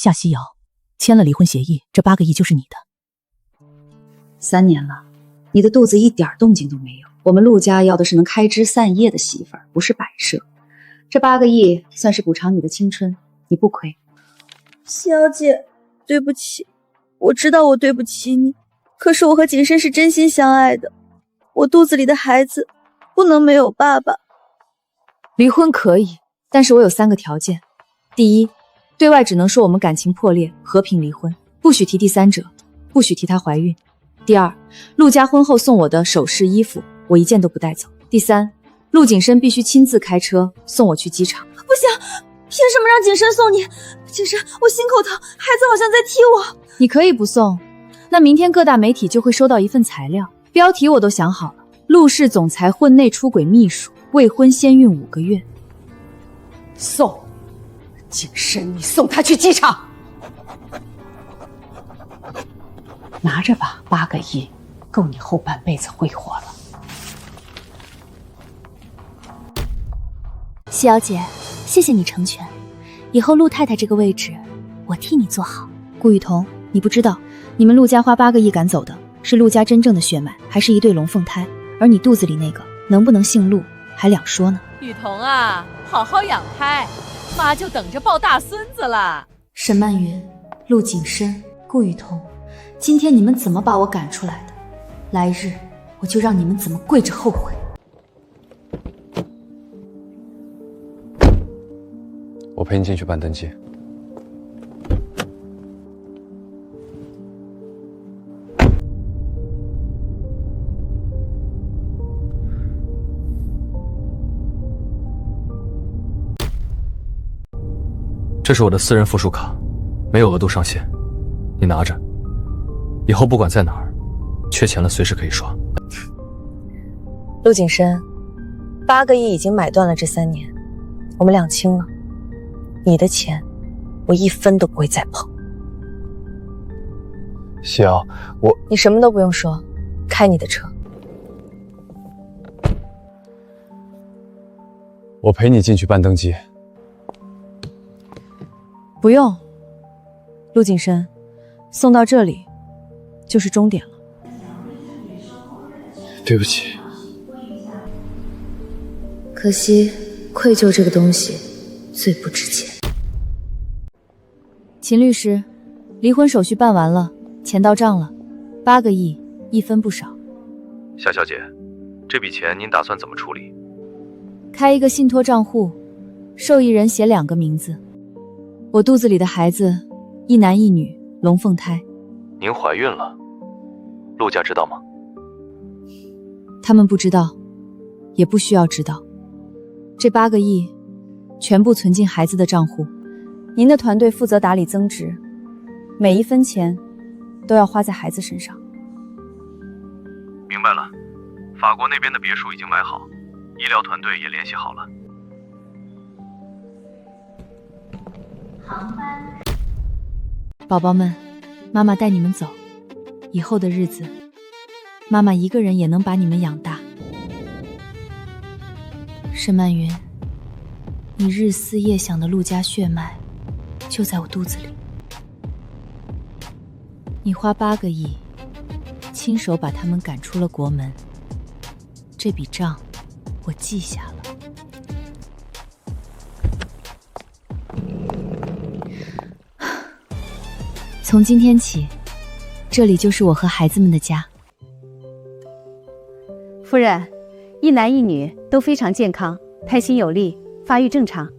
夏西瑶，签了离婚协议，这8个亿就是你的。3年了，你的肚子一点动静都没有。我们陆家要的是能开枝散叶的媳妇儿，不是摆设。这8个亿算是补偿你的青春，你不亏。小姐，对不起，我知道我对不起你，可是我和景深是真心相爱的，我肚子里的孩子不能没有爸爸。离婚可以，但是我有3个条件。第一，对外只能说我们感情破裂，和平离婚，不许提第三者，不许提她怀孕。第二，陆家婚后送我的首饰衣服，我一件都不带走。第三，陆景深必须亲自开车送我去机场。不行，凭什么让景深送你？景深，我心口疼，孩子好像在踢我。你可以不送，那明天各大媒体就会收到一份材料，标题我都想好了：陆氏总裁婚内出轨秘书，未婚先孕5个月。送景深，你送他去机场，拿着吧，8个亿够你后半辈子挥霍了。西瑶姐，谢谢你成全，以后陆太太这个位置我替你做好。顾雨桐，你不知道，你们陆家花8个亿赶走的是陆家真正的血脉，还是一对龙凤胎，而你肚子里那个能不能姓陆还两说呢。雨桐啊，好好养胎，妈就等着抱大孙子了。沈曼云、陆景深、顾雨桐，今天你们怎么把我赶出来的？来日我就让你们怎么跪着后悔。我陪你进去办登记。这是我的私人附属卡，没有额度上限，你拿着，以后不管在哪儿，缺钱了随时可以刷。陆景深，8个亿已经买断了这3年，我们两清了，你的钱我1分都不会再碰。西瑶，你什么都不用说，开你的车。我陪你进去办登记。不用，陆景深，送到这里就是终点了。对不起。可惜，愧疚这个东西最不值钱。秦律师，离婚手续办完了，钱到账了，8个亿，1分不少。夏小姐，这笔钱您打算怎么处理？开一个信托账户，受益人写2个名字。我肚子里的孩子，1男1女，龙凤胎。您怀孕了，陆家知道吗？他们不知道，也不需要知道。这8个亿全部存进孩子的账户，您的团队负责打理增值，每1分钱都要花在孩子身上。明白了，法国那边的别墅已经买好，医疗团队也联系好了。宝宝们，妈妈带你们走，以后的日子，妈妈一个人也能把你们养大。沈曼云，你日思夜想的陆家血脉就在我肚子里。你花8个亿，亲手把他们赶出了国门，这笔账我记下了。从今天起，这里就是我和孩子们的家。夫人，1男1女都非常健康，胎心有力，发育正常。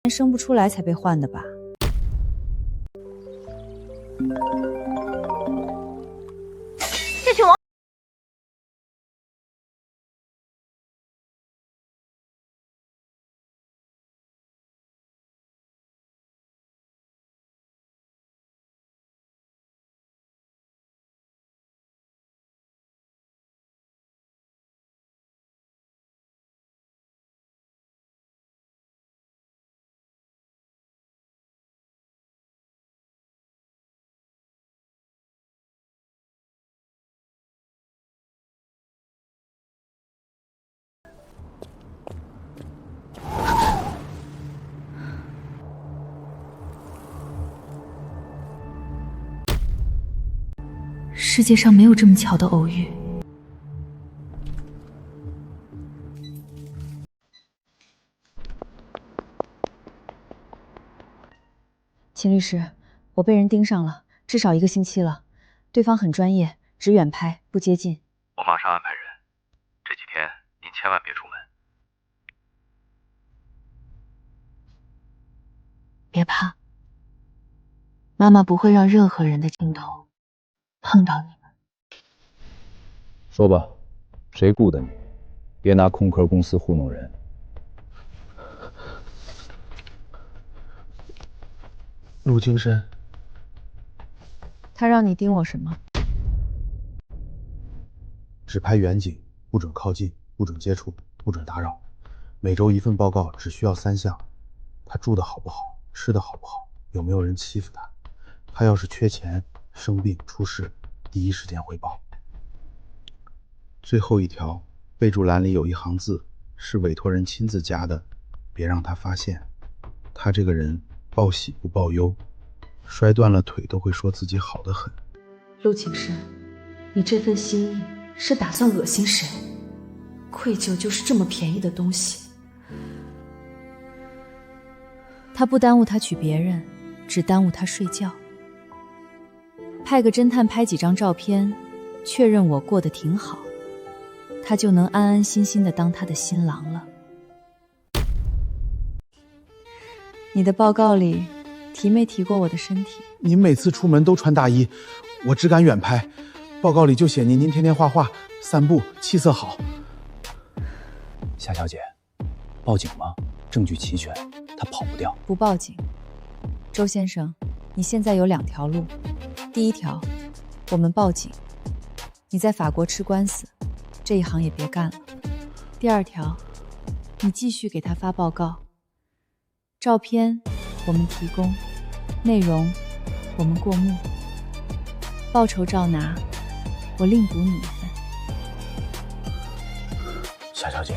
生不出来才被换的吧？这群王世界上没有这么巧的偶遇。秦律师，我被人盯上了，至少1个星期了。对方很专业，只远拍不接近。我马上安排人。这几天您千万别出门。别怕，妈妈不会让任何人的镜头碰到你们。说吧，谁雇的你？别拿空壳公司糊弄人。陆金山，他让你盯我什么？只拍远景，不准靠近，不准接触，不准打扰。每周1份报告，只需要3项：他住的好不好，吃的好不好，有没有人欺负他。他要是缺钱、生病、出事，第一时间汇报。最后一条，备注栏里有一行字，是委托人亲自加的，别让他发现。他这个人报喜不报忧，摔断了腿都会说自己好得很。陆景深，你这份心意是打算恶心谁？愧疚就是这么便宜的东西。他不耽误他娶别人，只耽误他睡觉。派个侦探拍几张照片，确认我过得挺好，他就能安安心心的当他的新郎了。你的报告里提没提过我的身体？您每次出门都穿大衣，我只敢远拍。报告里就写您天天画画、散步，气色好。夏小姐，报警吗？证据齐全，他跑不掉。不报警。周先生，你现在有2条路。第一条，我们报警，你在法国吃官司，这一行也别干了。第2条，你继续给他发报告，照片我们提供，内容我们过目，报酬照拿，我另补你1份。夏小姐，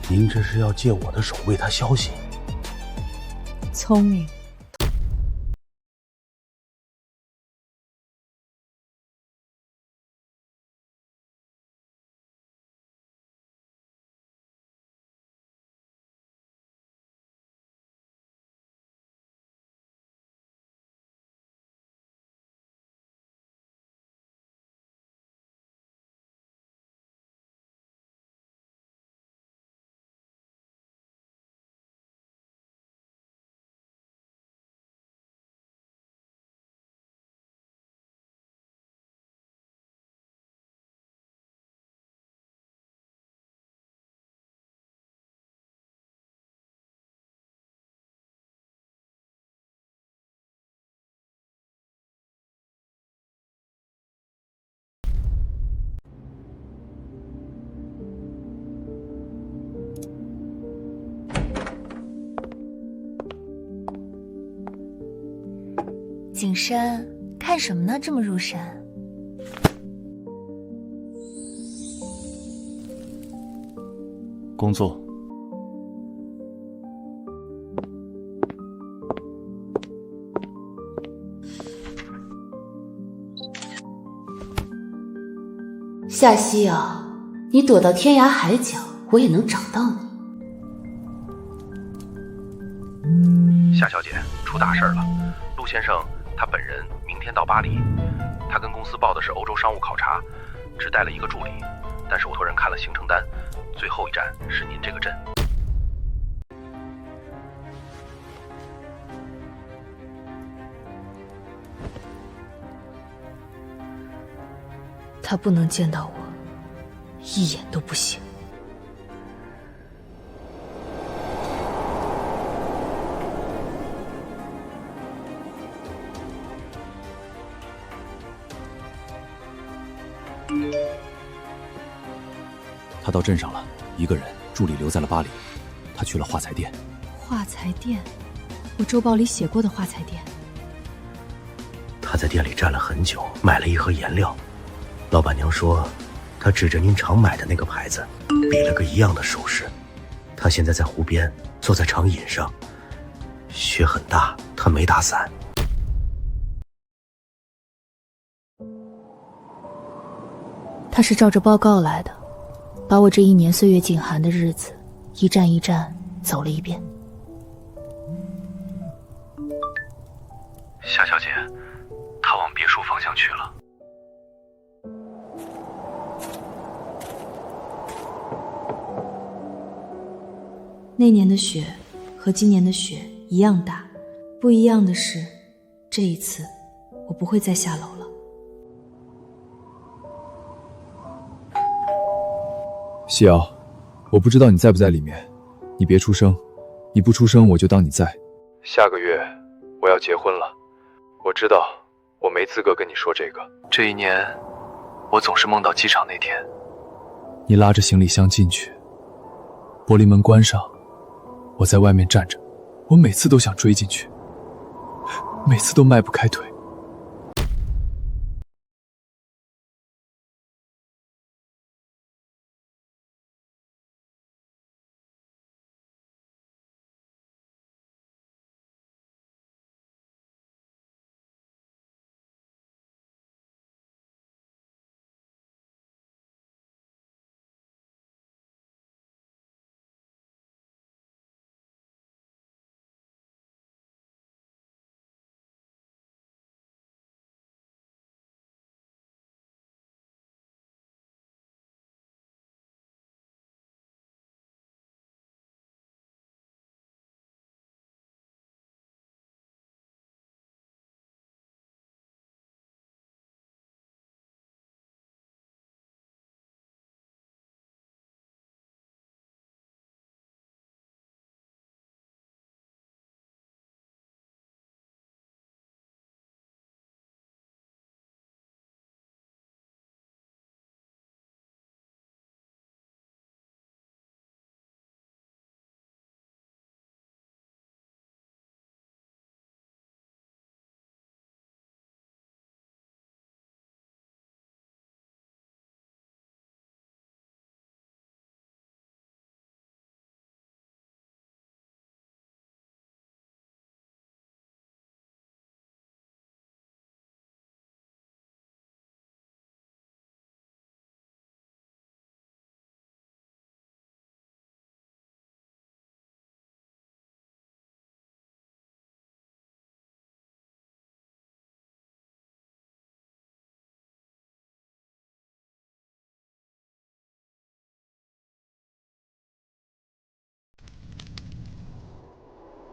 您这是要借我的手为他消息？聪明。景深，看什么呢？这么入神。工作。夏曦啊，你躲到天涯海角，我也能找到你。夏小姐，出大事了！陆先生他本人明天到巴黎，他跟公司报的是欧洲商务考察，只带了1个助理，但是委托人看了行程单，最后一站是您这个镇。他不能见到我，一眼都不行。他到镇上了，一个人，助理留在了巴黎。他去了画材店。画材店，我周报里写过的画材店。他在店里站了很久，买了一盒颜料。老板娘说，他指着您常买的那个牌子，比了个一样的手势。他现在在湖边，坐在长椅上，雪很大，他没打伞。他是照着报告来的，把我这1年岁月静寒的日子一站一站走了一遍。夏小姐，他往别墅方向去了。那年的雪和今年的雪一样大，不一样的是，这一次我不会再下楼了。西瑶，我不知道你在不在里面，你别出声，你不出声我就当你在。下个月我要结婚了，我知道我没资格跟你说这个。这1年，我总是梦到机场那天，你拉着行李箱进去，玻璃门关上，我在外面站着，我每次都想追进去，每次都迈不开腿。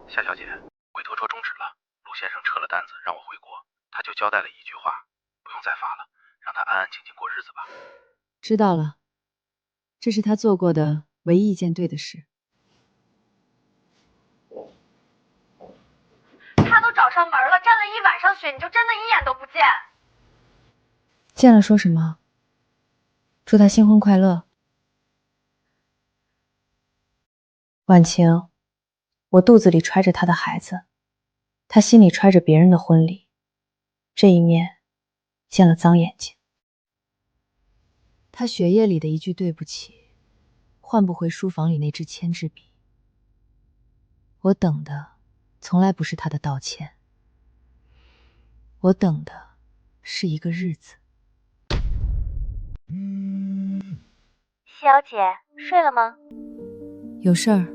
夏小姐，委托说终止了，陆先生撤了单子让我回国，他就交代了一句话，不用再发了，让他安安静静过日子吧。知道了，这是他做过的唯一一件对的事。他都找上门了，站了一晚上雪，你就真的一眼都不见？见了说什么？祝他新婚快乐。婉晴，我肚子里揣着他的孩子，他心里揣着别人的婚礼，这一面见了脏眼睛。他血液里的一句对不起，换不回书房里那支铅制笔。我等的从来不是他的道歉，我等的是一个日子。西瑶姐，睡了吗？有事儿？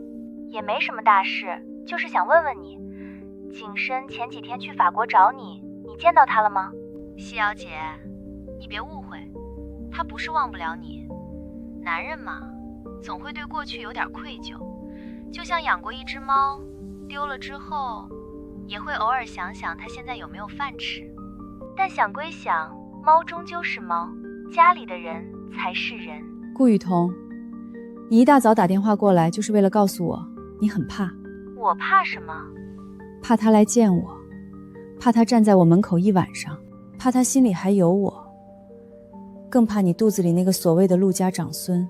也没什么大事，就是想问问你，景深前几天去法国找你，你见到他了吗？西瑶姐，你别误会，他不是忘不了你，男人嘛，总会对过去有点愧疚，就像养过一只猫，丢了之后，也会偶尔想想他现在有没有饭吃。但想归想，猫终究是猫，家里的人才是人。顾雨桐，你一大早打电话过来，就是为了告诉我你很怕。我怕什么？怕他来见我，怕他站在我门口一晚上，怕他心里还有我，更怕你肚子里那个所谓的陆家长孙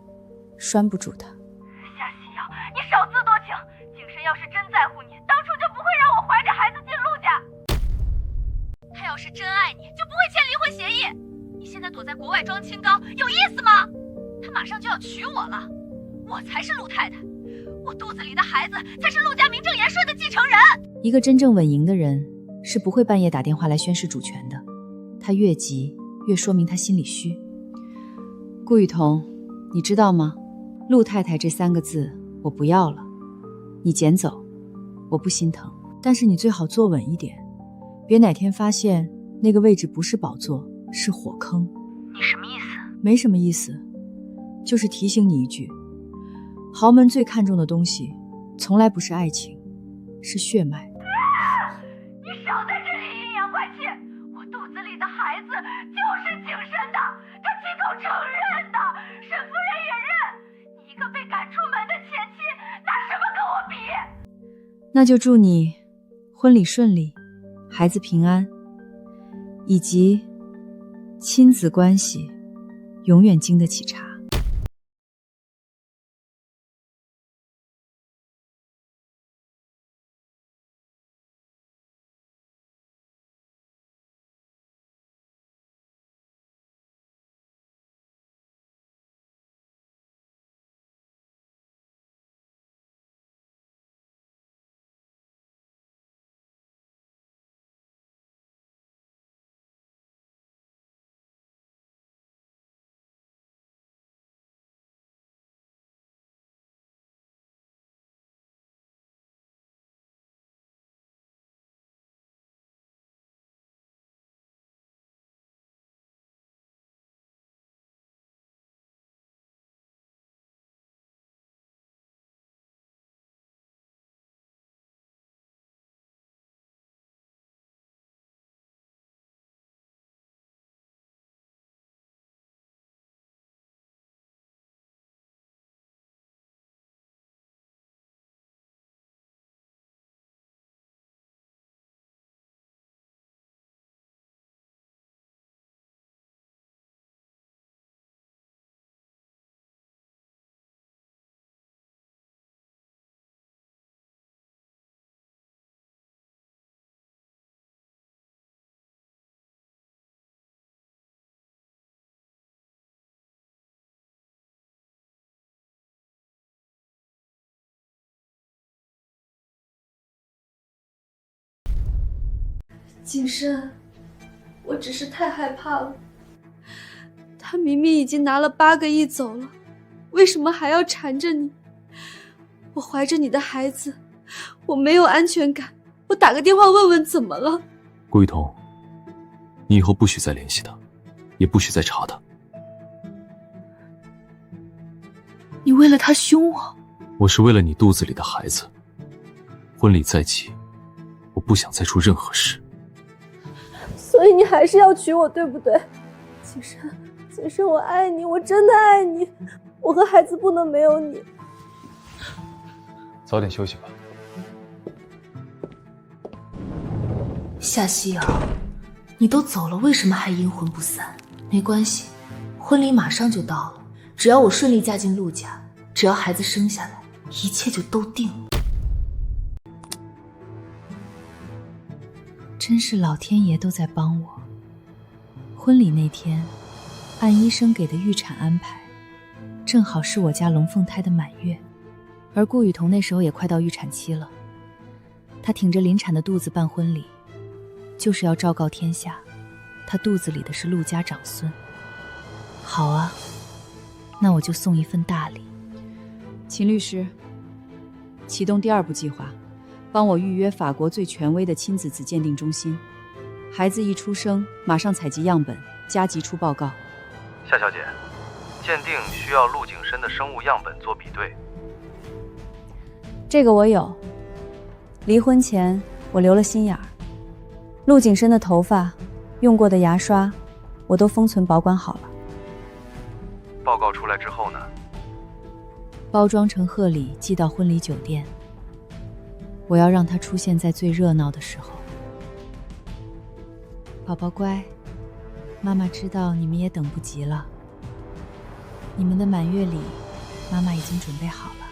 拴不住他。夏西瑶，你少自多情。景深要是真在乎你，当初就不会让我怀着孩子进陆家。他要是真爱你，就不会签离婚协议。你现在躲在国外装清高，有意思吗？他马上就要娶我了，我才是陆太太，我肚子里的孩子才是陆家名正言顺的继承人。一个真正稳赢的人是不会半夜打电话来宣示主权的，他越急越说明他心里虚。顾雨桐，你知道吗？陆太太这3个字我不要了，你捡走，我不心疼，但是你最好坐稳一点，别哪天发现那个位置不是宝座，是火坑。你什么意思？没什么意思，就是提醒你一句，豪门最看重的东西从来不是爱情，是血脉。你少在这里阴阳怪气，我肚子里的孩子就是景深的，他亲口承认的，沈夫人也认。你一个被赶出门的前妻，拿什么跟我比？那就祝你婚礼顺利，孩子平安，以及亲子关系永远经得起查。景深，我只是太害怕了。他明明已经拿了8个亿走了，为什么还要缠着你？我怀着你的孩子，我没有安全感。我打个电话问问怎么了。顾雨桐，你以后不许再联系他，也不许再查他。你为了他凶我？我是为了你肚子里的孩子。婚礼在即，我不想再出任何事。所以你还是要娶我，对不对？景深，景深，我爱你，我真的爱你，我和孩子不能没有你。早点休息吧。夏西瑶，你都走了，为什么还阴魂不散？没关系，婚礼马上就到了，只要我顺利嫁进陆家，只要孩子生下来，一切就都定了。真是老天爷都在帮我。婚礼那天，按医生给的预产安排，正好是我家龙凤胎的满月，而顾雨桐那时候也快到预产期了。她挺着临产的肚子办婚礼，就是要昭告天下，她肚子里的是陆家长孙。好啊，那我就送一份大礼。秦律师，启动第2步计划，帮我预约法国最权威的亲子子鉴定中心。孩子一出生，马上采集样本，加急出报告。夏小姐，鉴定需要陆景深的生物样本做比对。这个我有。离婚前我留了心眼儿，陆景深的头发、用过的牙刷，我都封存保管好了。报告出来之后呢？包装成贺礼寄到婚礼酒店，我要让它出现在最热闹的时候。宝宝乖，妈妈知道你们也等不及了。你们的满月礼，妈妈已经准备好了，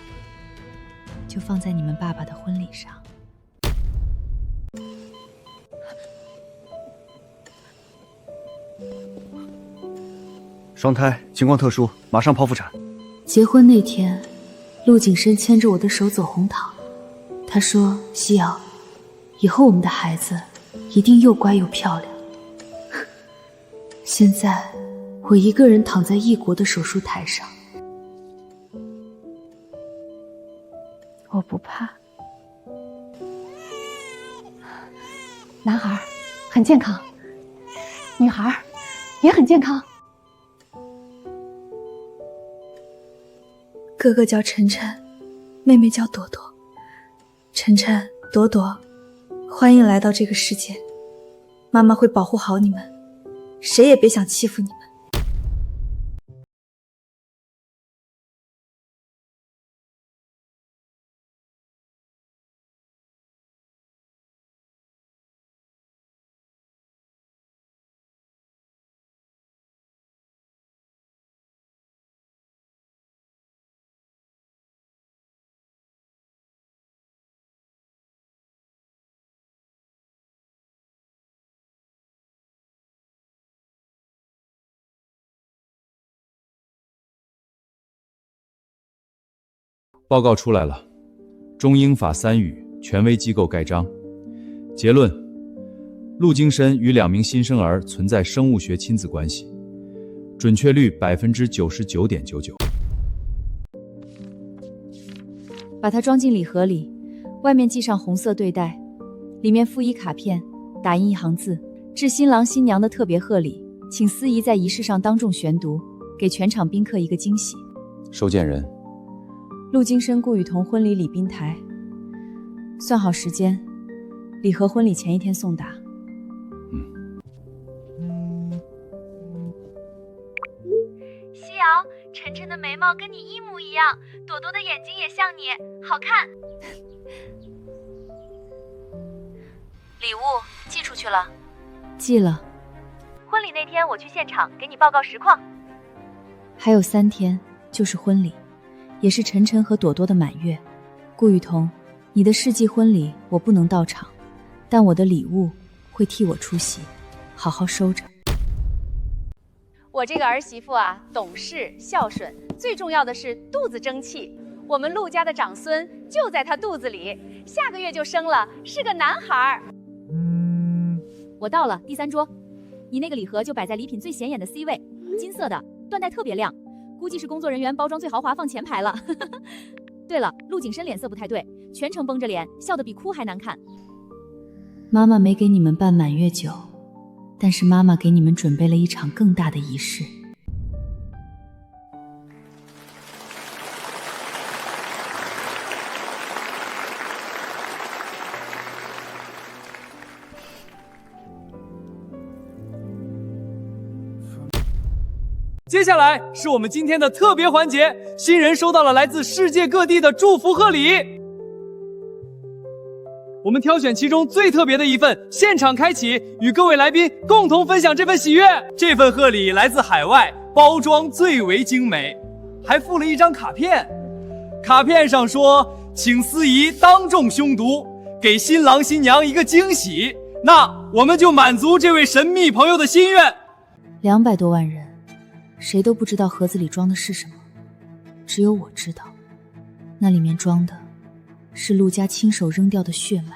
就放在你们爸爸的婚礼上。双胎，情况特殊，马上剖腹产。结婚那天，陆景深牵着我的手走红毯，他说：“夕瑶，以后我们的孩子一定又乖又漂亮。”现在，我一个人躺在异国的手术台上，我不怕。男孩很健康，女孩也很健康。哥哥叫晨晨，妹妹叫朵朵。晨晨、朵朵，欢迎来到这个世界，妈妈会保护好你们，谁也别想欺负你们。报告出来了，中英法3语，权威机构盖章。结论：陆京深与2名新生儿存在生物学亲子关系，准确率99.99%。把它装进礼盒里，外面系上红色对带，里面附一卡片，打印一行字：致新郎新娘的特别贺礼，请司仪在仪式上当众宣读，给全场宾客一个惊喜。收件人：陆京深、顾雨桐婚礼礼宾台。算好时间，礼盒婚礼前一天送达。夕瑶，晨晨的眉毛跟你一模一样，朵朵的眼睛也像你，好看。礼物寄出去了？寄了。婚礼那天我去现场给你报告实况。还有3天就是婚礼，也是晨晨和朵朵的满月。顾雨桐，你的世纪婚礼我不能到场，但我的礼物会替我出席，好好收着。我这个儿媳妇啊，懂事孝顺，最重要的是肚子争气。我们陆家的长孙就在她肚子里，下个月就生了，是个男孩。我到了，第3桌，你那个礼盒就摆在礼品最显眼的 C 位，金色的，缎带特别亮，估计是工作人员包装最豪华放前排了。对了，陆景深脸色不太对，全程绷着脸，笑得比哭还难看。妈妈没给你们办满月酒，但是妈妈给你们准备了一场更大的仪式。接下来是我们今天的特别环节，新人收到了来自世界各地的祝福贺礼。我们挑选其中最特别的一份，现场开启，与各位来宾共同分享这份喜悦。这份贺礼来自海外，包装最为精美，还附了一张卡片。卡片上说，请司仪当众宣读，给新郎新娘一个惊喜。那我们就满足这位神秘朋友的心愿。200多万人，谁都不知道盒子里装的是什么，只有我知道，那里面装的是陆家亲手扔掉的血脉。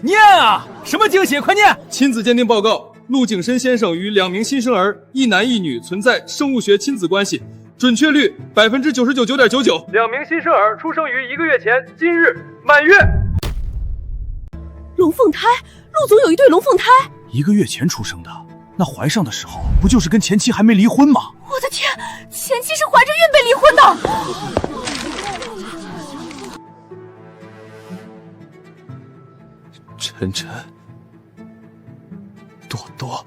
念啊！什么惊喜？快念！亲子鉴定报告：陆景深先生与2名新生儿，一男一女存在生物学亲子关系，准确率99.99%。2名新生儿出生于1个月前今日满月。龙凤胎，陆总有一对龙凤胎。1个月前出生的，那怀上的时候不就是跟前妻还没离婚吗？我的天，前妻是怀着孕被离婚的。晨晨，朵朵，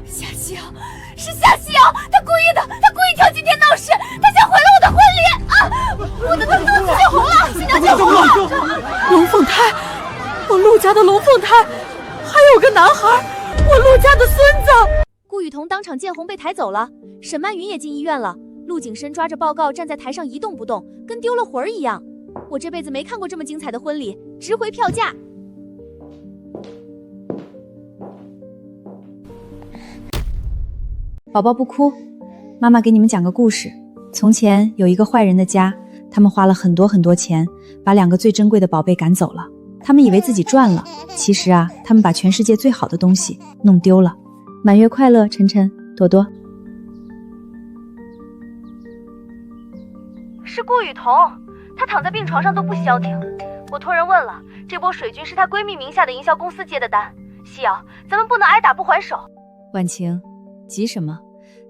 夏曦啊，是是夏西瑶，他故意的，他故意挑今天闹事，他想毁了我的婚礼啊！我的肚子就红了，新娘就红了。龙凤胎，我陆家的龙凤胎，还有个男孩，我陆家的孙子。顾雨桐当场见红被抬走了，沈曼云也进医院了。陆景深抓着报告站在台上一动不动，跟丢了魂儿一样。我这辈子没看过这么精彩的婚礼，值回票价。宝宝不哭，妈妈给你们讲个故事。从前有一个坏人的家，他们花了很多钱，把2个最珍贵的宝贝赶走了。他们以为自己赚了，其实啊，他们把全世界最好的东西弄丢了。满月快乐，晨晨、朵朵。是顾雨桐，她躺在病床上都不消停。我托人问了，这波水军是她闺蜜名下的营销公司接的单。西瑶，咱们不能挨打不还手。婉晴，急什么？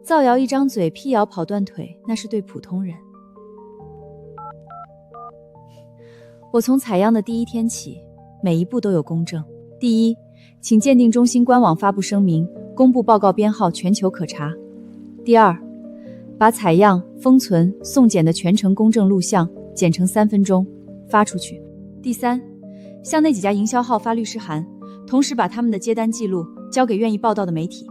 造谣一张嘴，辟谣跑断腿，那是对普通人。我从采样的第1天起，每一步都有公证。第一，请鉴定中心官网发布声明，公布报告编号，全球可查。第二，把采样、封存、送检的全程公证录像剪成3分钟发出去。第三，向那几家营销号发律师函，同时把他们的接单记录交给愿意报道的媒体。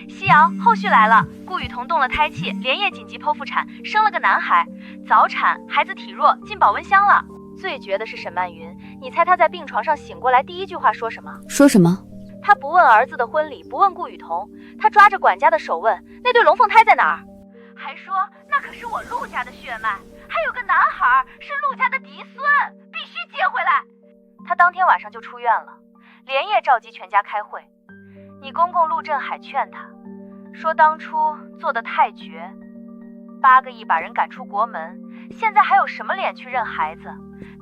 西瑶，后续来了，顾雨桐动了胎气，连夜紧急剖腹产，生了个男孩，早产，孩子体弱，进保温箱了。最绝的是沈曼云，你猜她在病床上醒过来第一句话说什么？说什么？她不问儿子的婚礼，不问顾雨桐，她抓着管家的手问那对龙凤胎在哪儿，还说那可是我陆家的血脉，还有个男孩是陆家的嫡孙，必须接回来。她当天晚上就出院了，连夜召集全家开会。你公公陆振海劝她，说当初做得太绝，8个亿把人赶出国门，现在还有什么脸去认孩子？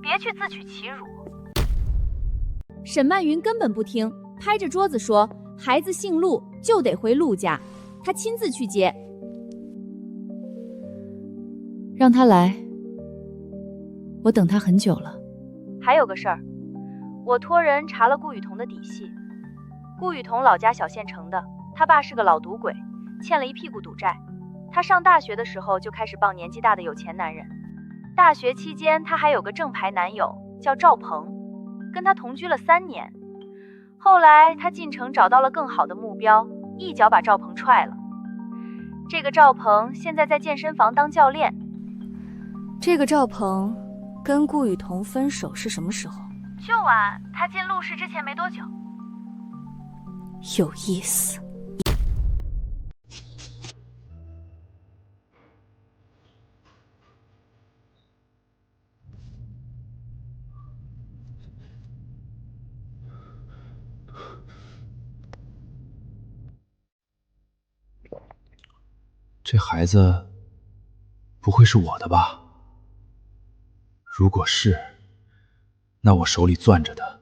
别去自取其辱。沈曼云根本不听，拍着桌子说：“孩子姓陆，就得回陆家，他亲自去接。”让他来，我等他很久了。还有个事儿，我托人查了顾雨桐的底细。顾雨桐老家小县城的，他爸是个老赌鬼，欠了一屁股赌债。他上大学的时候就开始抱年纪大的有钱男人。大学期间，他还有个正牌男友叫赵鹏，跟他同居了3年。后来他进城找到了更好的目标，一脚把赵鹏踹了。这个赵鹏现在在健身房当教练。这个赵鹏跟顾雨桐分手是什么时候？就晚，他进陆氏之前没多久。有意思。这孩子不会是我的吧？如果是，那我手里攥着的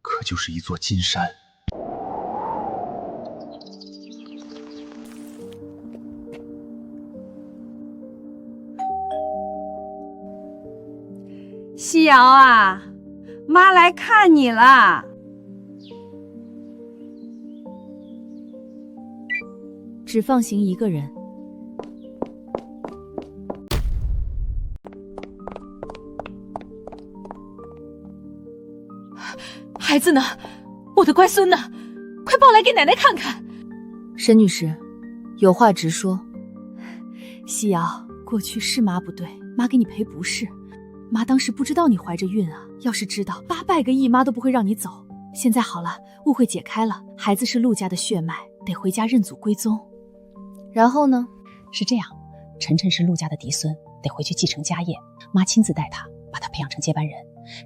可就是一座金山。西瑶啊，妈来看你了。只放行1个人。孩子呢？我的乖孙呢？快抱来给奶奶看看。沈女士，有话直说。西瑶，过去是妈不对，妈给你赔不是。妈当时不知道你怀着孕啊，要是知道，800个亿妈都不会让你走。现在好了，误会解开了，孩子是陆家的血脉，得回家认祖归宗。然后呢？是这样，晨晨是陆家的嫡孙，得回去继承家业，妈亲自带他，把他培养成接班人。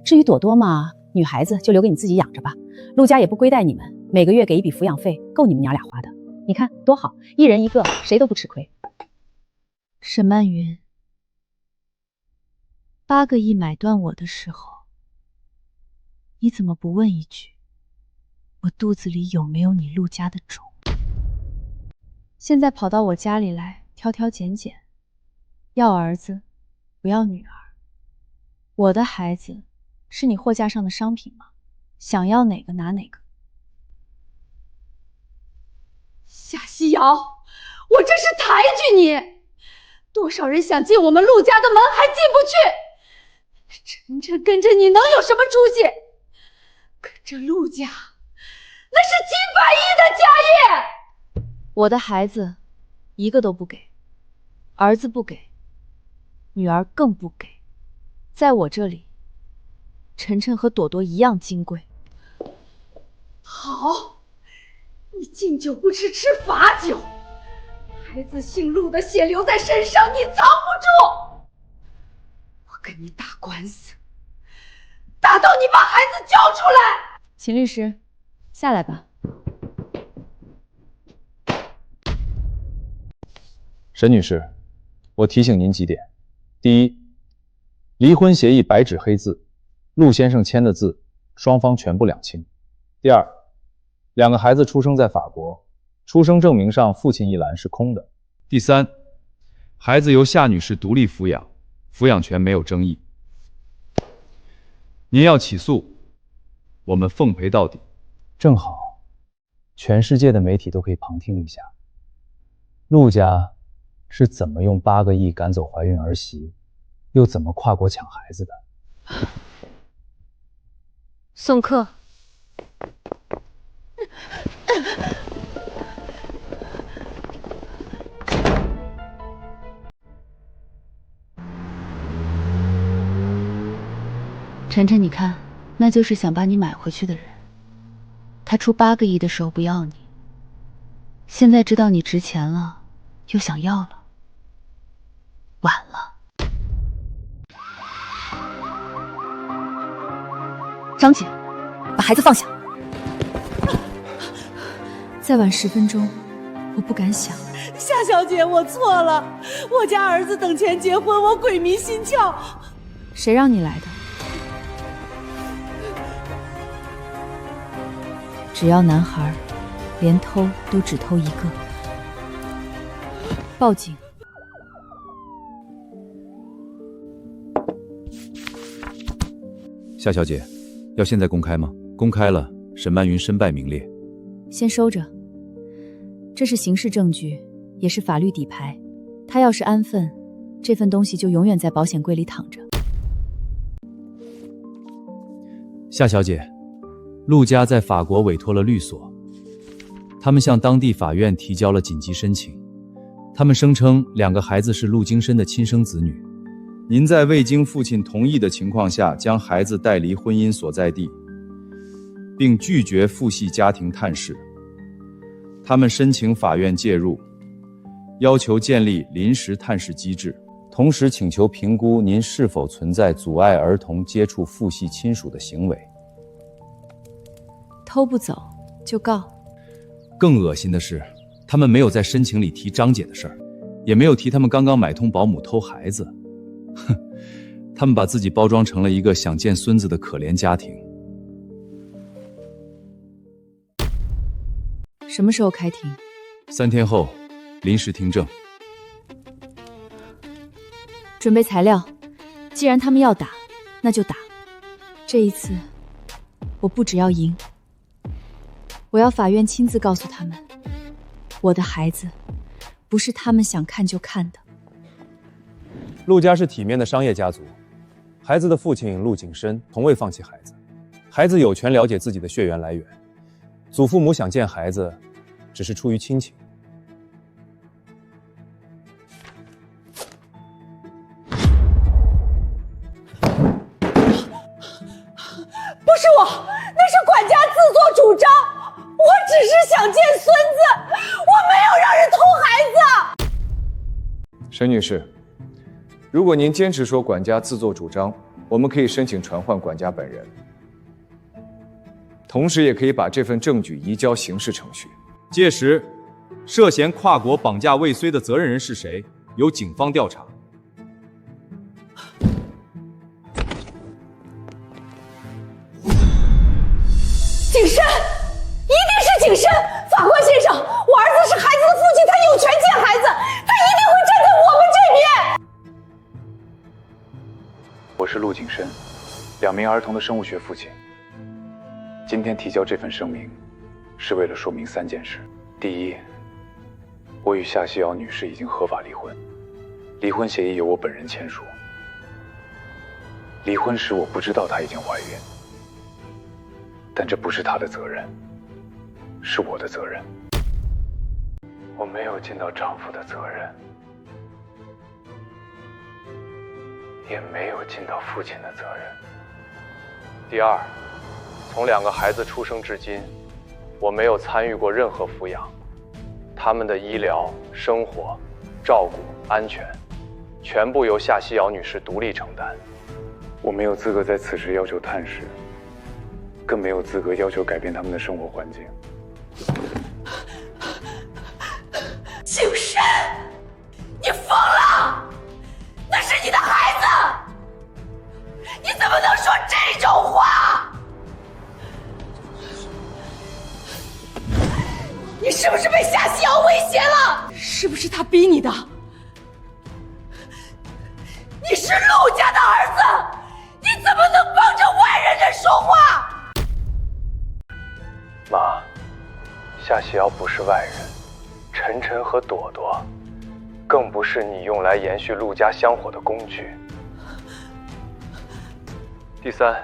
至于朵朵嘛，女孩子就留给你自己养着吧，陆家也不亏待你们，每个月给一笔抚养费，够你们娘俩花的。你看多好，1人1个，谁都不吃亏。沈曼云，8个亿买断我的时候，你怎么不问一句，我肚子里有没有你陆家的种？现在跑到我家里来挑挑拣拣，要儿子，不要女儿。我的孩子是你货架上的商品吗？想要哪个拿哪个。夏西瑶，我这是抬举你！多少人想进我们陆家的门还进不去，晨晨跟着你能有什么出息？跟着陆家，那是几百亿的家业。我的孩子一个都不给，儿子不给，女儿更不给。在我这里，晨晨和朵朵一样金贵。好，你敬酒不吃吃罚酒，孩子姓陆的血流在身上，你藏不住。我跟你打官司，打到你把孩子交出来。秦律师，下来吧。沈女士，我提醒您几点：第一，离婚协议白纸黑字，陆先生签的字，双方全部两清。第二，两个孩子出生在法国，出生证明上父亲一栏是空的。第三，孩子由夏女士独立抚养，抚养权没有争议。您要起诉，我们奉陪到底。正好，全世界的媒体都可以旁听一下，陆家是怎么用8个亿赶走怀孕儿媳，又怎么跨国抢孩子的。送客。晨晨，你看，那就是想把你买回去的人。他出8个亿的时候不要你，现在知道你值钱了，又想要了，晚了。张姐，把孩子放下。再晚10分钟，我不敢想。夏小姐，我错了，我家儿子等钱结婚，我鬼迷心窍。谁让你来的？只要男孩，连偷都只偷一个。报警！夏小姐，要现在公开吗？公开了，沈曼云身败名裂。先收着，这是刑事证据，也是法律底牌。他要是安分，这份东西就永远在保险柜里躺着。夏小姐，陆家在法国委托了律所，他们向当地法院提交了紧急申请。他们声称2个孩子是陆京深的亲生子女。您在未经父亲同意的情况下，将孩子带离婚姻所在地，并拒绝父系家庭探视。他们申请法院介入，要求建立临时探视机制，同时请求评估您是否存在阻碍儿童接触父系亲属的行为。偷不走就告。更恶心的是，他们没有在申请里提张姐的事儿，也没有提他们刚刚买通保姆偷孩子。哼，他们把自己包装成了一个想见孙子的可怜家庭。什么时候开庭？3天后，临时听证。准备材料，既然他们要打，那就打。这一次，我不只要赢，我要法院亲自告诉他们，我的孩子不是他们想看就看的。陆家是体面的商业家族，孩子的父亲陆景深从未放弃孩子，孩子有权了解自己的血缘来源，祖父母想见孩子，只是出于亲情。不是我，那是管家自作主张，我只是想见孙子，我没有让人偷孩子。沈女士，如果您坚持说管家自作主张，我们可以申请传唤管家本人，同时也可以把这份证据移交刑事程序。届时，涉嫌跨国绑架未遂的责任人是谁，由警方调查。景深，一定是景深！法官先生，我儿子是孩子的父亲，他有权见孩子，他一定会站在我们这边。我是陆景深，2名儿童的生物学父亲。今天提交这份声明，是为了说明3件事。第一，我与夏西瑶女士已经合法离婚，离婚协议由我本人签署。离婚时我不知道她已经怀孕，但这不是她的责任，是我的责任。我没有尽到丈夫的责任，也没有尽到父亲的责任。第二，从2个孩子出生至今，我没有参与过任何抚养，他们的医疗、生活、照顾、安全，全部由夏西瑶女士独立承担。我没有资格在此时要求探视，更没有资格要求改变他们的生活环境。景深，你疯了！那是你的孩子，你怎么能说这种话？你是不是被夏西瑶威胁了？是不是他逼你的？你是陆家的儿子，你怎么能帮着外人说话？妈，夏西瑶不是外人，晨晨和朵朵更不是你用来延续陆家香火的工具。第三，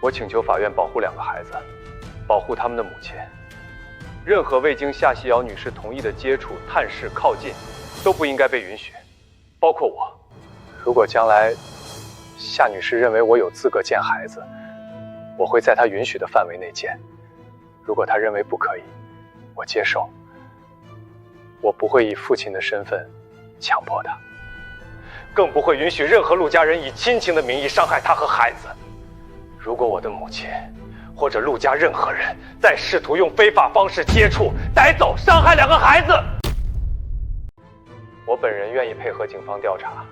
我请求法院保护2个孩子，保护他们的母亲。任何未经夏西瑶女士同意的接触、探视、靠近，都不应该被允许，包括我。如果将来夏女士认为我有资格见孩子，我会在她允许的范围内见。如果她认为不可以，我接受。我不会以父亲的身份强迫她，更不会允许任何陆家人以亲情的名义伤害她和孩子。如果我的母亲或者陆家任何人再试图用非法方式接触、带走、伤害2个孩子，我本人愿意配合警方调查，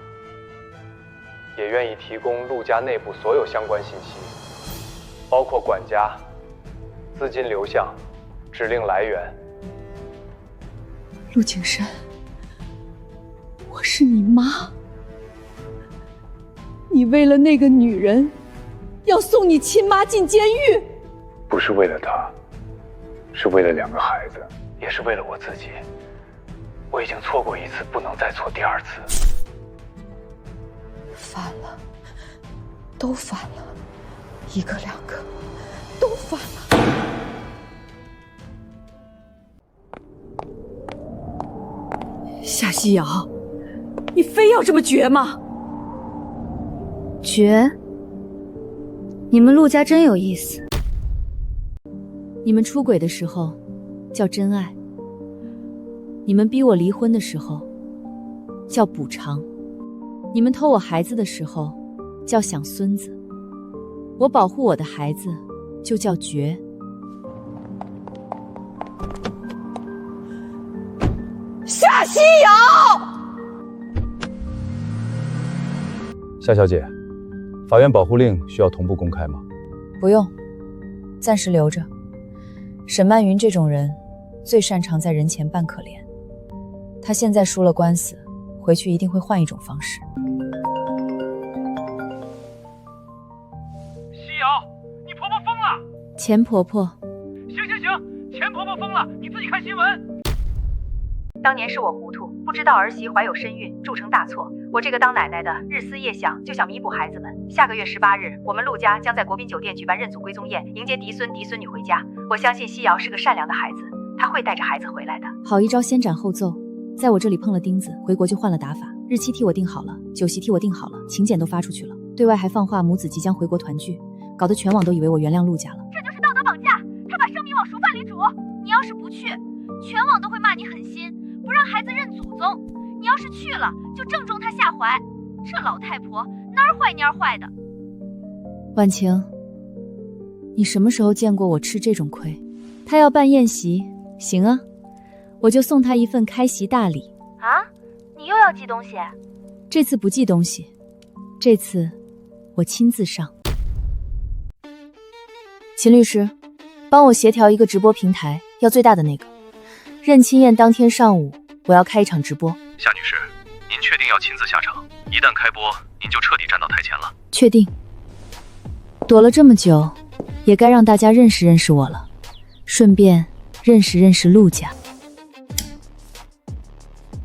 也愿意提供陆家内部所有相关信息，包括管家、资金流向、指令来源。陆景深，我是你妈，你为了那个女人，要送你亲妈进监狱？不是为了她，是为了2个孩子，也是为了我自己。我已经错过1次，不能再错第2次。反了，都反了，1个2个，都反了。夏西瑶，你非要这么绝吗？绝？你们陆家真有意思。你们出轨的时候叫真爱，你们逼我离婚的时候叫补偿，你们偷我孩子的时候叫想孙子，我保护我的孩子就叫绝。夏西瑶，夏小姐，法院保护令需要同步公开吗？不用，暂时留着。沈曼云这种人最擅长在人前扮可怜，他现在输了官司，回去一定会换一种方式。西瑶，你婆婆疯了！钱婆婆，行，钱婆婆疯了，你自己看新闻。当年是我糊涂，不知道儿媳怀有身孕，铸成大错。我这个当奶奶的日思夜想，就想弥补孩子们。下个月18日，我们陆家将在国宾酒店举办认祖归宗宴，迎接嫡孙嫡孙女回家。我相信西瑶是个善良的孩子，她会带着孩子回来的。好一招先斩后奏，在我这里碰了钉子，回国就换了打法。日期替我定好了，酒席替我定好了，请柬都发出去了，对外还放话母子即将回国团聚，搞得全网都以为我原谅陆家了。这就是道德绑架，他把生米往熟饭里煮。你要是不去，全网都会骂你狠心，不让孩子认祖宗。你要是去了，就正中他下怀。这老太婆哪儿坏蔫坏的。婉晴，你什么时候见过我吃这种亏？她要办宴席，行啊，我就送她一份开席大礼。啊？你又要寄东西？这次不寄东西，这次我亲自上。秦律师，帮我协调一个直播平台，要最大的那个。认亲宴当天上午，我要开一场直播。夏女士，您确定要亲自下场？一旦开播，您就彻底站到台前了。确定。躲了这么久，也该让大家认识认识我了，顺便认识认识陆家。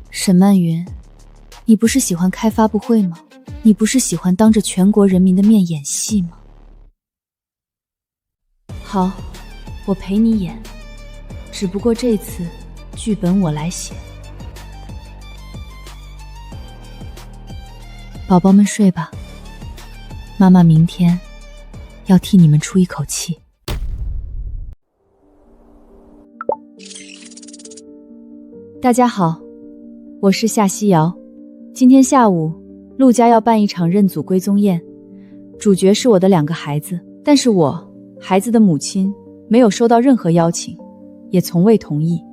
沈曼云，你不是喜欢开发布会吗？你不是喜欢当着全国人民的面演戏吗？好，我陪你演，只不过这次剧本我来写。宝宝们睡吧，妈妈明天要替你们出一口气。大家好，我是夏西瑶。今天下午，陆家要办一场认祖归宗宴，主角是我的2个孩子，但是我，孩子的母亲，没有收到任何邀请，也从未同意。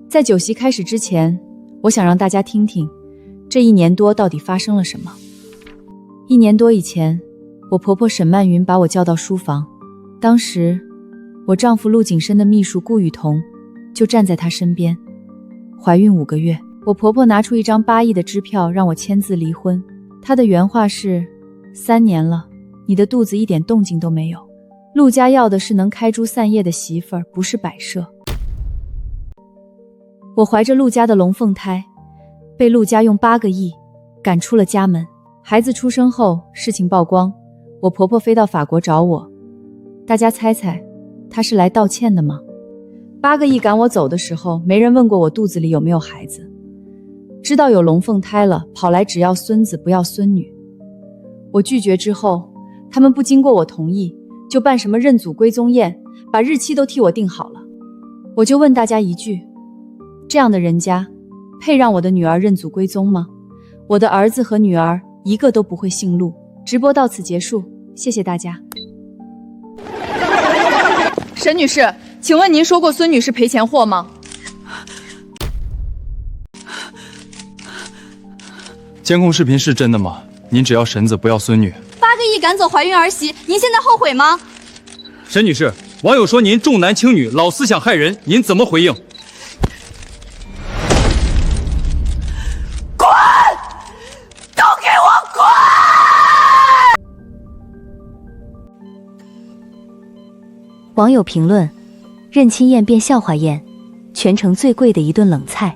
在酒席开始之前，我想让大家听听，这1年多到底发生了什么。1年多以前，我婆婆沈曼云把我叫到书房，当时我丈夫陆景深的秘书顾雨桐就站在她身边。怀孕5个月，我婆婆拿出一张8亿的支票让我签字离婚。她的原话是：3年了，你的肚子一点动静都没有。陆家要的是能开枝散叶的媳妇儿，不是摆设。我怀着陆家的龙凤胎，被陆家用8个亿赶出了家门。孩子出生后，事情曝光，我婆婆飞到法国找我。大家猜猜，她是来道歉的吗？8个亿赶我走的时候，没人问过我肚子里有没有孩子。知道有龙凤胎了，跑来只要孙子不要孙女。我拒绝之后，他们不经过我同意，就办什么认祖归宗宴，把日期都替我定好了。我就问大家一句，这样的人家，配让我的女儿认祖归宗吗？我的儿子和女儿一个都不会姓陆。直播到此结束，谢谢大家。沈女士，请问您说过孙女是赔钱货吗？监控视频是真的吗？您只要婶子，不要孙女。8个亿赶走怀孕儿媳，您现在后悔吗？沈女士，网友说您重男轻女，老思想害人，您怎么回应？滚！都给我滚！网友评论：认亲宴变笑话宴，全城最贵的一顿冷菜。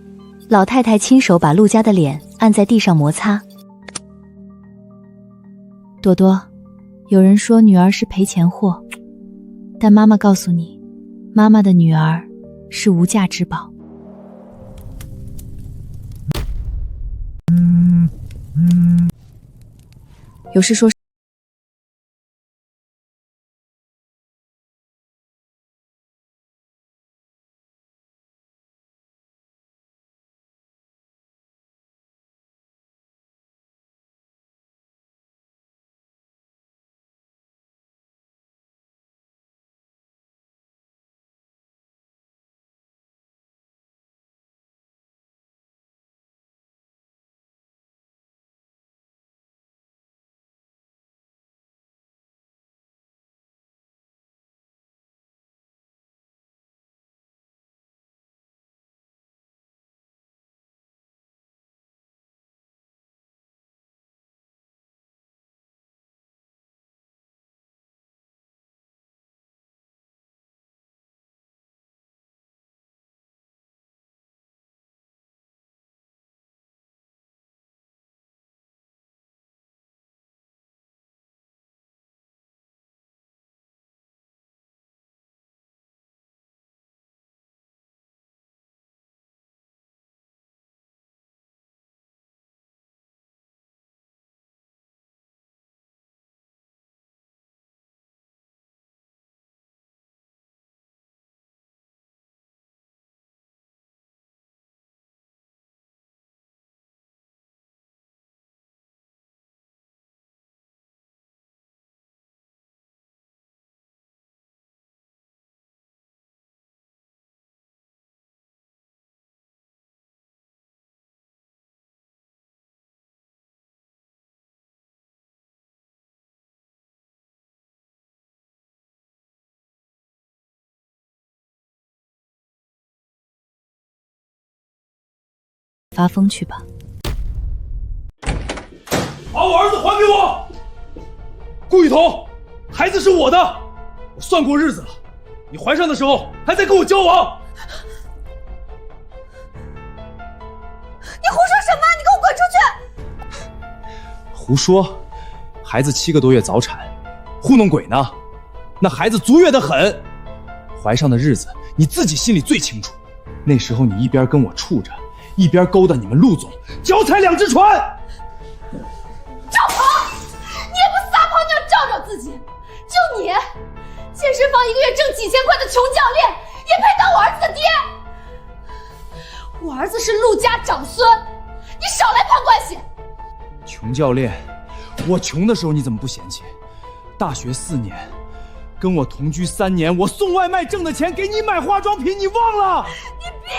老太太亲手把陆家的脸按在地上摩擦。朵朵，有人说女儿是赔钱货，但妈妈告诉你，妈妈的女儿是无价之宝。有事说。发疯去吧。好，把我儿子还给我！顾雨桐，孩子是我的，我算过日子了，你怀上的时候还在跟我交往。你胡说什么？你给我滚出去！胡说，孩子7个多月早产，糊弄鬼呢？那孩子足月得很，怀上的日子你自己心里最清楚。那时候你一边跟我处着，一边勾搭你们陆总，脚踩2只船。赵鹏，你也不撒泡尿照照自己！就你，健身房1个月挣几千块的穷教练，也配当我儿子的爹？我儿子是陆家长孙，你少来攀关系！穷教练，我穷的时候你怎么不嫌弃？大学4年，跟我同居3年，我送外卖挣的钱给你买化妆品，你忘了？你闭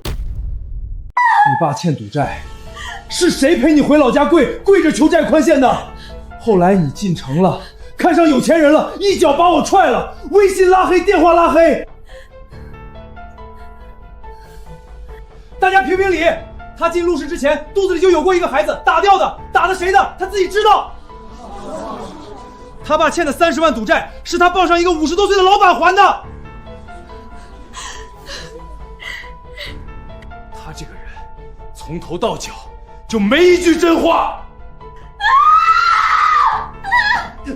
嘴！你爸欠赌债，是谁陪你回老家跪着求债宽限的？后来你进城了，看上有钱人了，一脚把我踹了，微信拉黑，电话拉黑。大家评评理，他进陆氏之前肚子里就有过一个孩子，打掉的，打的谁的，他自己知道。他爸欠的30万赌债是他傍上一个50多岁的老板还的。他这个人从头到脚就没一句真话。你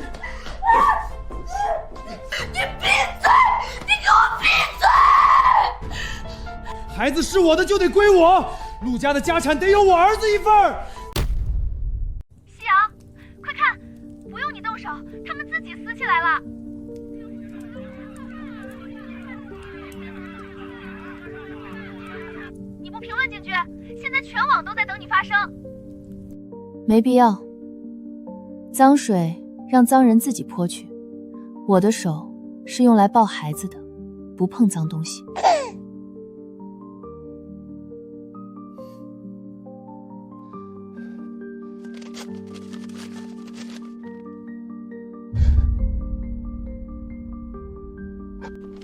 闭嘴！你给我闭嘴！孩子是我的就得归我，陆家的家产得有我儿子一份儿。夕阳，快看，不用你动手，他们自己撕起来了。你不评论警局，现在全网都在等你发声。没必要，脏水让脏人自己泼去，我的手是用来抱孩子的，不碰脏东西。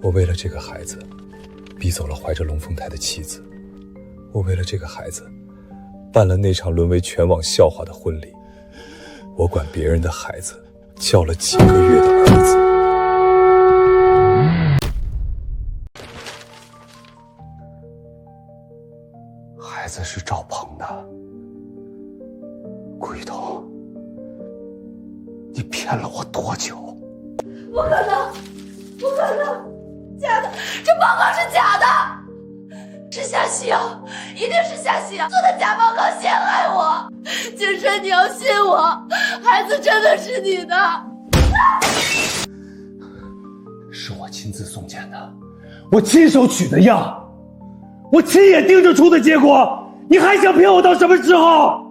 我为了这个孩子，逼走了怀着龙凤胎的妻子。我为了这个孩子，办了那场沦为全网笑话的婚礼。我管别人的孩子叫了几个月的儿子。孩子是赵鹏的，顾雨桐，你骗了我多久？不可能，不可能！假的，这报告是假的，是夏夕阳，一定是夏夕阳做的假报告陷害我。景深，你要信我，孩子真的是你的。是我亲自送检的，我亲手取的样，我亲眼盯着出的结果，你还想骗我到什么时候？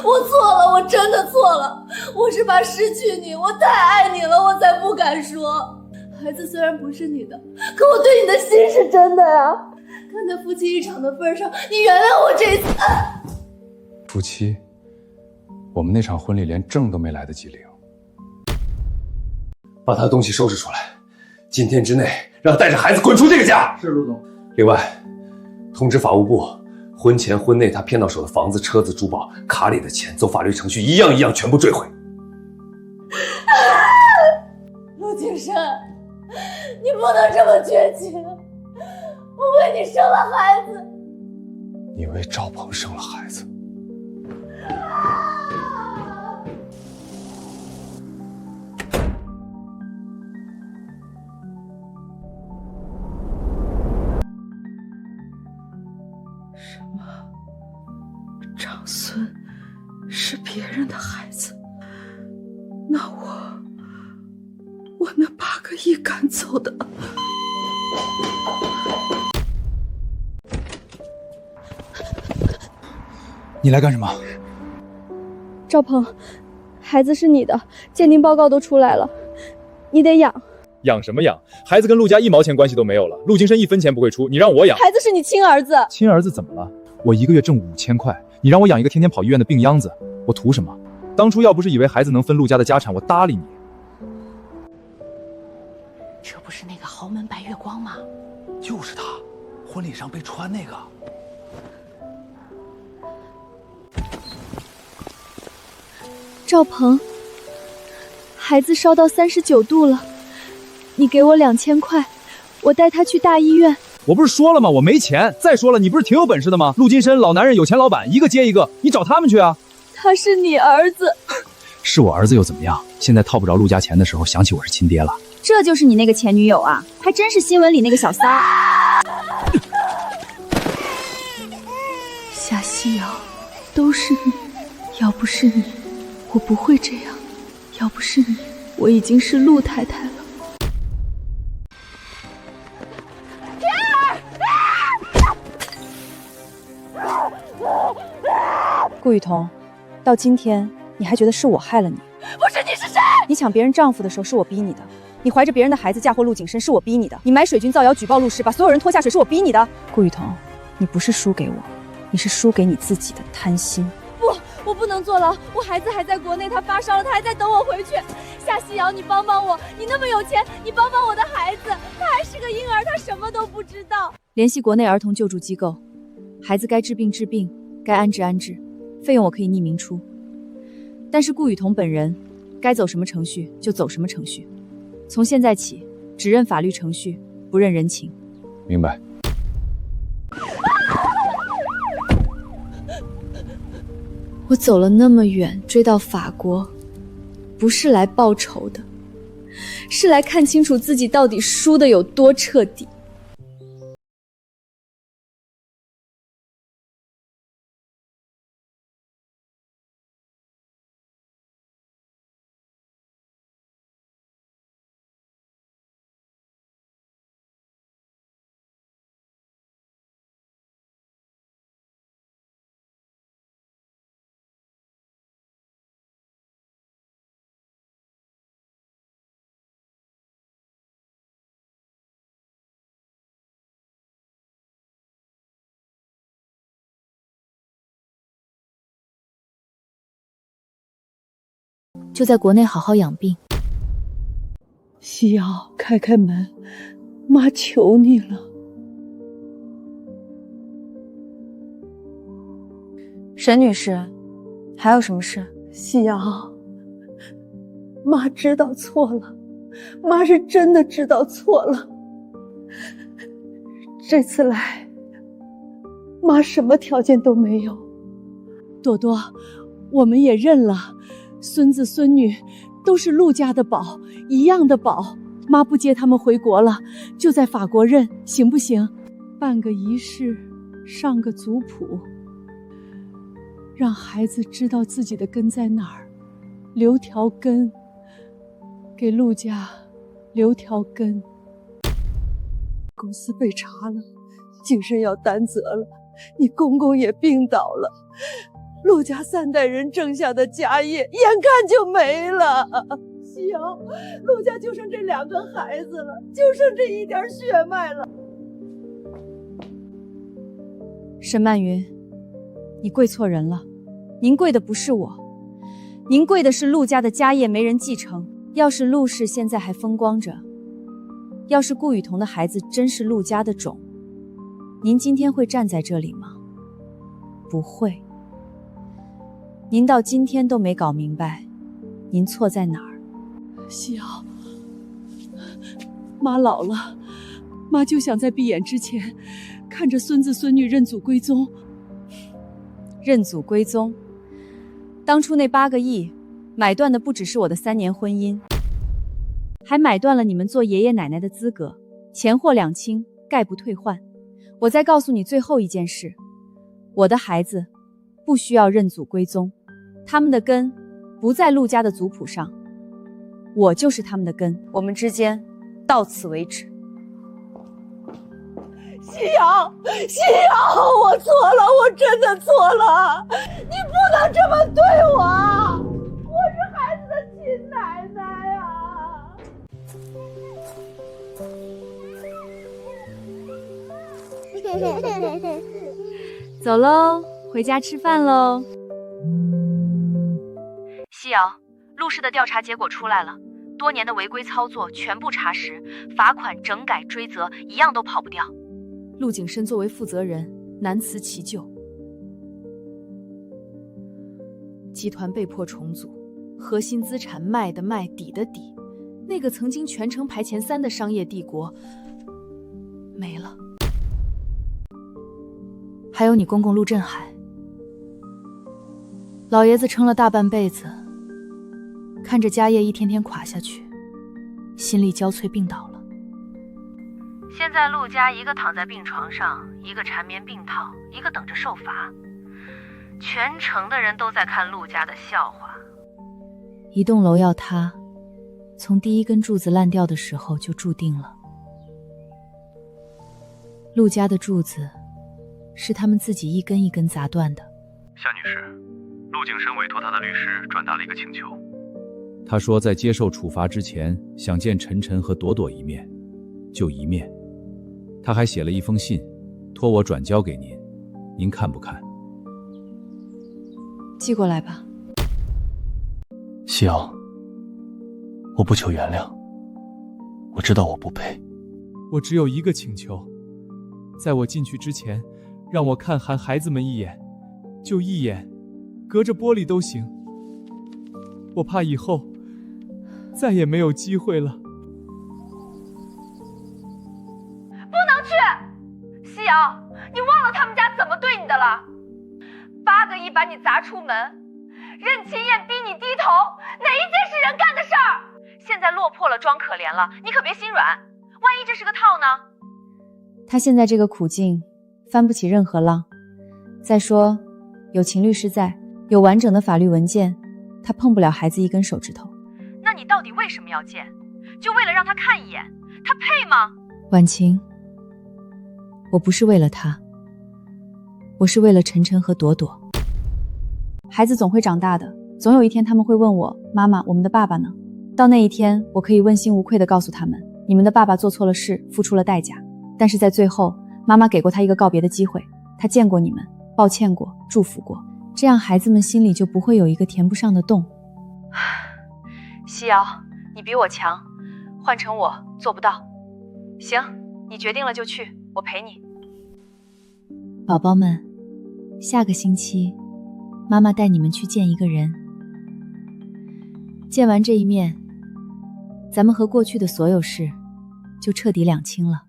我错了，我真的错了，我是怕失去你，我太爱你了，我才不敢说。孩子虽然不是你的，可我对你的心是真的呀。看在夫妻一场的份上，你原谅我这一次。夫妻，我们那场婚礼连证都没来得及领。把他的东西收拾出来，今天之内让他带着孩子滚出这个家。是，陆总。另外，通知法务部，婚前婚内他骗到手的房子、车子、珠宝、卡里的钱，走法律程序，一样一样全部坠毁。陆景深，你不能这么绝情，我为你生了孩子。你为赵鹏生了孩子。什么？长孙是别人的孩子？那我那8个亿赶走的。你来干什么？赵鹏，孩子是你的，鉴定报告都出来了，你得养。养什么养？孩子跟陆家1毛钱关系都没有了，陆金生1分钱不会出，你让我养？孩子是你亲儿子。亲儿子怎么了？我1个月挣5000块，你让我养一个天天跑医院的病秧子，我图什么？当初要不是以为孩子能分陆家的家产，我搭理你。这不是那个豪门白月光吗？就是他，婚礼上被穿那个。赵鹏，孩子烧到39度了，你给我2000块，我带他去大医院。我不是说了吗？我没钱。再说了，你不是挺有本事的吗？陆金深老男人有钱老板，一个接一个，你找他们去啊。他是你儿子。是我儿子又怎么样？现在套不着陆家钱的时候，想起我是亲爹了。这就是你那个前女友啊？还真是新闻里那个小三儿。夏夕瑶，都是你，要不是你，我不会这样。要不是你，我已经是陆太太了。顾雨桐，到今天你还觉得是我害了你？不是，你是谁？你抢别人丈夫的时候是我逼你的，你怀着别人的孩子嫁祸陆景深是我逼你的，你买水军造谣举报陆氏，把所有人拖下水是我逼你的。顾雨桐，你不是输给我，你是输给你自己的贪心。不，我不能坐牢，我孩子还在国内，他发烧了，他还在等我回去。夏夕瑶，你帮帮我，你那么有钱，你帮帮我的孩子，他还是个婴儿，他什么都不知道。联系国内儿童救助机构，孩子该治病治病，该安置安置，费用我可以匿名出。但是顾雨桐本人该走什么程序就走什么程序，从现在起只认法律程序，不认人情。明白。我走了那么远，追到法国，不是来报仇的，是来看清楚自己到底输的有多彻底。就在国内好好养病。夕瑶，开开门，妈求你了。沈女士，还有什么事？夕瑶，妈知道错了，妈是真的知道错了。这次来，妈什么条件都没有。朵朵，我们也认了。孙子孙女都是陆家的宝，一样的宝。妈不接他们回国了，就在法国认，行不行？办个仪式，上个族谱，让孩子知道自己的根在哪儿，留条根，给陆家留条根。公司被查了，景深要担责了，你公公也病倒了。陆家3代人挣下的家业眼看就没了，夕瑶，陆家就剩这2个孩子了，就剩这一点血脉了。沈曼云，你跪错人了，您跪的不是我，您跪的是陆家的家业没人继承。要是陆氏现在还风光着，要是顾雨桐的孩子真是陆家的种，您今天会站在这里吗？不会。您到今天都没搞明白，您错在哪儿？夕瑶，妈老了，妈就想在闭眼之前，看着孙子孙女认祖归宗。认祖归宗？当初那8个亿，买断的不只是我的3年婚姻，还买断了你们做爷爷奶奶的资格，钱货两清，概不退换。我再告诉你最后一件事，我的孩子不需要认祖归宗，他们的根不在陆家的族谱上，我就是他们的根，我们之间到此为止。夕瑶，夕瑶，我错了，我真的错了，你不能这么对我，我是孩子的亲奶奶啊！走喽，回家吃饭喽。夕瑶，陆氏的调查结果出来了，多年的违规操作全部查实，罚款整改追责一样都跑不掉。陆景深作为负责人，难辞其咎。集团被迫重组，核心资产卖的卖，抵的抵，那个曾经全城排前3的商业帝国没了。还有你公公陆振海，老爷子撑了大半辈子，看着家业一天天垮下去，心力交瘁病倒了。现在陆家一个躺在病床上，一个缠绵病榻，一个等着受罚，全城的人都在看陆家的笑话。一栋楼要塌，从第一根柱子烂掉的时候就注定了。陆家的柱子是他们自己一根一根砸断的。夏女士，陆景深委托他的律师转达了一个请求。他说在接受处罚之前，想见晨晨和朵朵一面，就一面。他还写了一封信，托我转交给您，您看不看？寄过来吧。夕瑶，我不求原谅，我知道我不配。我只有一个请求，在我进去之前，让我看寒孩子们一眼，就一眼，隔着玻璃都行。我怕以后再也没有机会了。不能去！夕瑶，你忘了他们家怎么对你的了？8个亿把你砸出门，任清燕逼你低头，哪一件是人干的事儿？现在落魄了，装可怜了，你可别心软，万一这是个套呢？他现在这个苦境，翻不起任何浪。再说，有秦律师在，有完整的法律文件，他碰不了孩子一根手指头。那你到底为什么要见？就为了让他看一眼？他配吗？婉晴，我不是为了他，我是为了晨晨和朵朵。孩子总会长大的，总有一天他们会问我，妈妈，我们的爸爸呢？到那一天，我可以问心无愧地告诉他们，你们的爸爸做错了事，付出了代价。但是在最后，妈妈给过他一个告别的机会，他见过你们，抱歉过，祝福过，这样孩子们心里就不会有一个填不上的洞。夕瑶，你比我强，换成我做不到。行，你决定了就去，我陪你。宝宝们，下个星期，妈妈带你们去见一个人。见完这一面，咱们和过去的所有事就彻底两清了。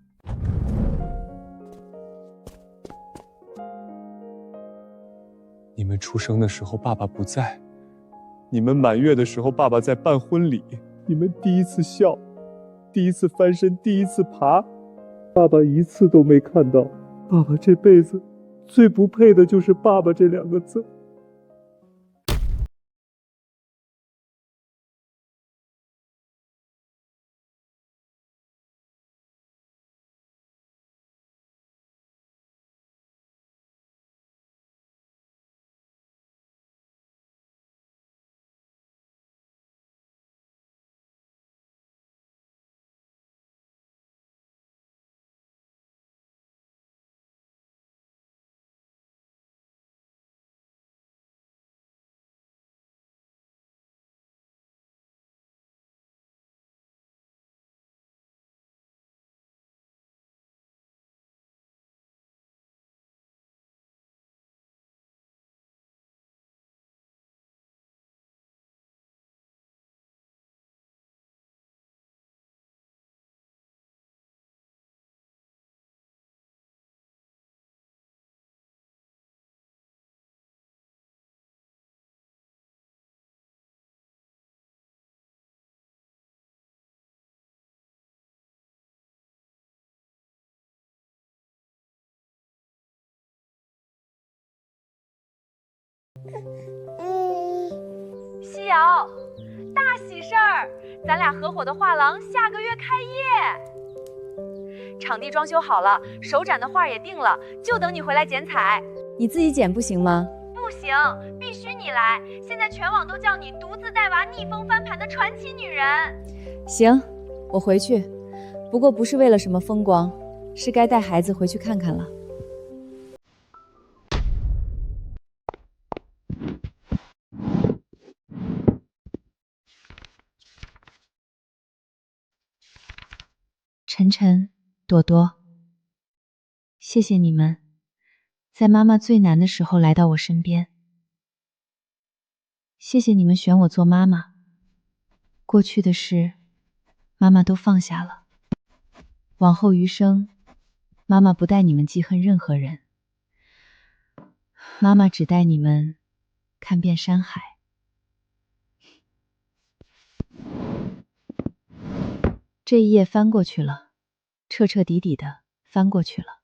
你们出生的时候爸爸不在，你们满月的时候爸爸在办婚礼，你们第一次笑，第一次翻身，第一次爬，爸爸一次都没看到。爸爸这辈子最不配的就是爸爸这2个字。夕瑶，大喜事儿，咱俩合伙的画廊下个月开业，场地装修好了，首展的画也定了，就等你回来剪彩。你自己剪不行吗？不行，必须你来。现在全网都叫你独自带娃逆风翻盘的传奇女人。行，我回去，不过不是为了什么风光，是该带孩子回去看看了。晨晨，朵朵，谢谢你们，在妈妈最难的时候来到我身边。谢谢你们选我做妈妈，过去的事，妈妈都放下了。往后余生，妈妈不带你们记恨任何人，妈妈只带你们看遍山海。这一页翻过去了，彻彻底底的翻过去了。